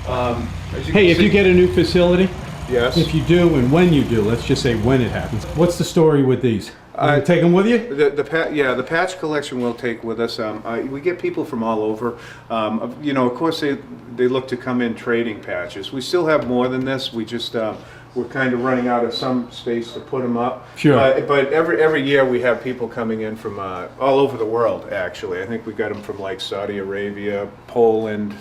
Hey, if you get a new facility, Yes. if you do and when you do, let's just say when it happens, what's the story with these? You take them with you? The patch collection we'll take with us. We get people from all over. Of course, they look to come in trading patches. We still have more than this. We just we're kind of running out of some space to put them up. Sure. But every year we have people coming in from all over the world. Actually, I think we got them from like Saudi Arabia, Poland,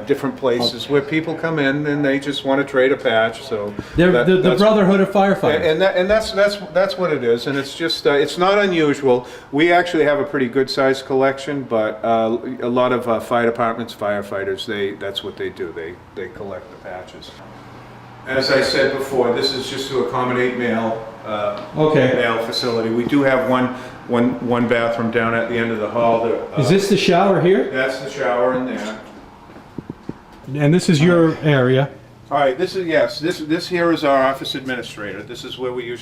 different places where people come in and they just want to trade a patch. So They're the Brotherhood of Firefighters. and that's what it is, and it's just it's not unusual. We actually have a pretty good sized collection, but a lot of fire departments, firefighters, that's what they do. They collect the patches. As I said before, this is just to accommodate male facility. We do have one bathroom down at the end of the hall. Is this the shower here? That's the shower in there. And this is your area. All right, this here is our office administrator. This is where we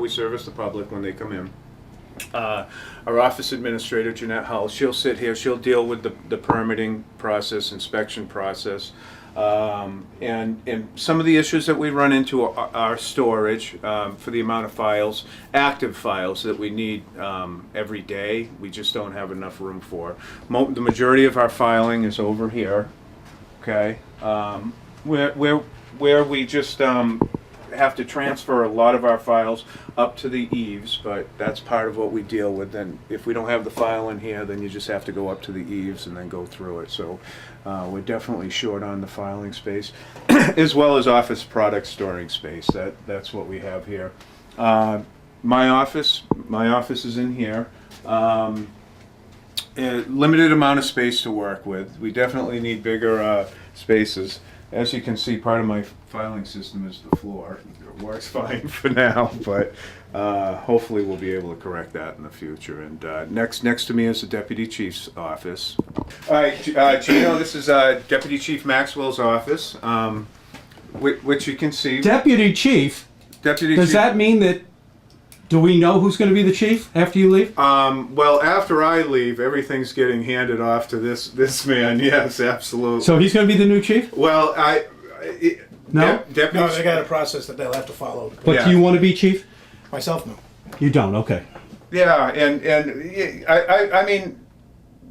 service the public when they come in. Our office administrator, Jeanette Hull, she'll sit here. She'll deal with the permitting process, inspection process, and some of the issues that we run into are storage for the amount of files, active files that we need every day. We just don't have enough room for. The majority of our filing is over here. Okay, where we just have to transfer a lot of our files up to the eaves, but that's part of what we deal with. Then if we don't have the file in here, then you just have to go up to the eaves and then go through it. So we're definitely short on the filing space, as well as office product storing space. That's what we have here. My office is in here. A limited amount of space to work with. We definitely need bigger spaces. As you can see, part of my filing system is the floor. It works fine for now, but hopefully we'll be able to correct that in the future. And next to me is the Deputy Chief's office. All right, Gino, this is Deputy Chief Maxwell's office, which you can see. Deputy Chief? Deputy Does Chief. that mean that, do we know who's going to be the chief after you leave? Well, after I leave, everything's getting handed off to this man. Yes, absolutely. So he's going to be the new chief? Well, No? Deputy. No, they got a process that they'll have to follow. But Yeah. do you want to be chief? Myself, no. You don't, okay. Yeah, and I mean,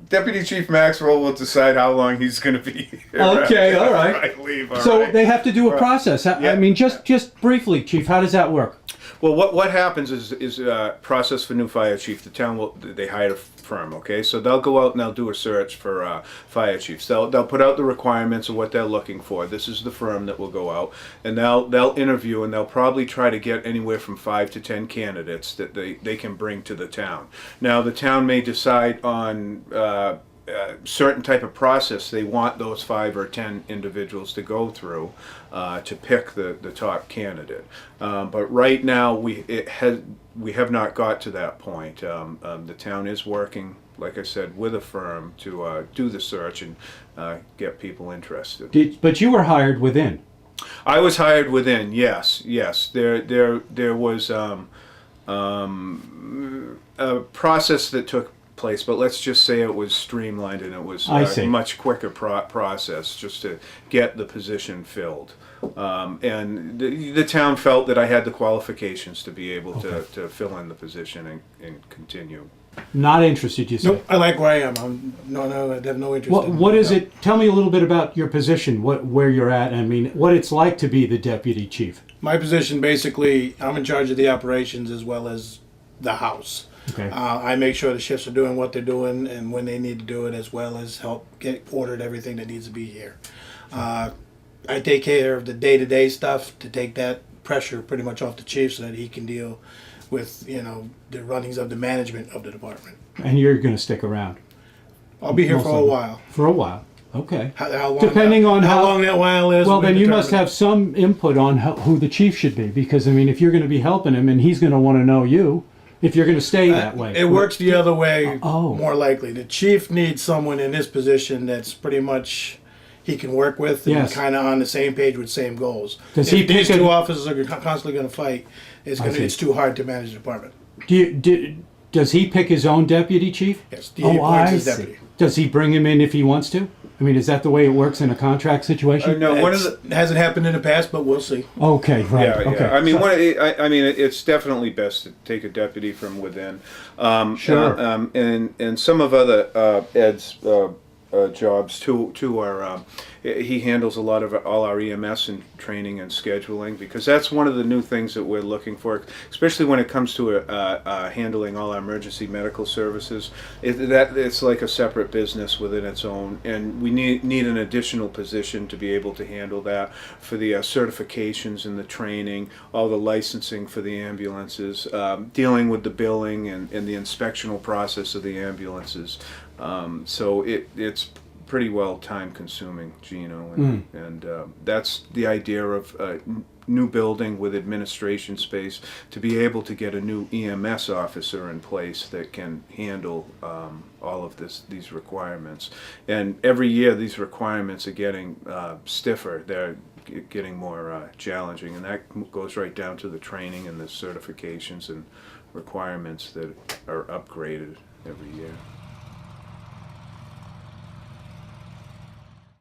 Deputy Chief Maxwell will decide how long he's going to be here. Okay, all right. I leave. All So right. they have to do a process. I Yeah. mean, just briefly, chief, how does that work? Well, what happens is process for new fire chief. The town they hire a firm, okay? So they'll go out and they'll do a search for fire chiefs. They'll put out the requirements of what they're looking for. This is the firm that will go out and they'll interview, and they'll probably try to get anywhere from 5 to 10 candidates that they can bring to the town. Now the town may decide on certain type of process they want those 5 or 10 individuals to go through to pick the top candidate. But right now we have not got to that point. The town is working, like I said, with a firm to do the search and get people interested. But you were hired within. I was hired within. Yes. There was a process that took place, but let's just say it was streamlined and it was a much quicker process just to get the position filled. And the town felt that I had the qualifications to be able to fill in the position and continue. Not interested, you say? Nope, I like where I am. I have no interest. What is it? Tell me a little bit about your position, where you're at. I mean, what it's like to be the deputy chief. My position, basically, I'm in charge of the operations as well as the house. Okay. I make sure the shifts are doing what they're doing and when they need to do it, as well as help get ordered everything that needs to be here. I take care of the day-to-day stuff to take that pressure pretty much off the chief so that he can deal with, the runnings of the management of the department. And you're going to stick around? I'll be here for a while. For a while. Okay. How long Depending on how long that while is. Well, will be then you must determined. have some input on who the chief should be, because I mean, if you're going to be helping him, and he's going to want to know you, if you're going to stay that way. It works the other way, Oh. more likely. The chief needs someone in this position that's pretty much he can work with and Yes. kind of on the same page with same goals. Does he If these pick two a- officers are constantly going to fight, I see. it's too hard to manage the department. Does he pick his own deputy chief? Yes, he Oh, appoints I his see. deputy. Does he bring him in if he wants to? I mean, is that the way it works in a contract situation? No, one of the. It hasn't happened in the past, but we'll see. Okay, right. Yeah, okay. yeah. I mean, So- I mean, it's definitely best to take a deputy from within. Sure. And some of other Ed's jobs too are he handles a lot of all our EMS and training and scheduling, because that's one of the new things that we're looking for, especially when it comes to handling all our emergency medical services. It's like a separate business within its own, and we need an additional position to be able to handle that for the certifications and the training, all the licensing for the ambulances, dealing with the billing and the inspectional process of the ambulances. So it's pretty well time consuming, Gino, and that's the idea of a new building with administration space, to be able to get a new EMS officer in place that can handle all of these requirements. And every year these requirements are getting stiffer. They're getting more challenging, and that goes right down to the training and the certifications and requirements that are upgraded every year.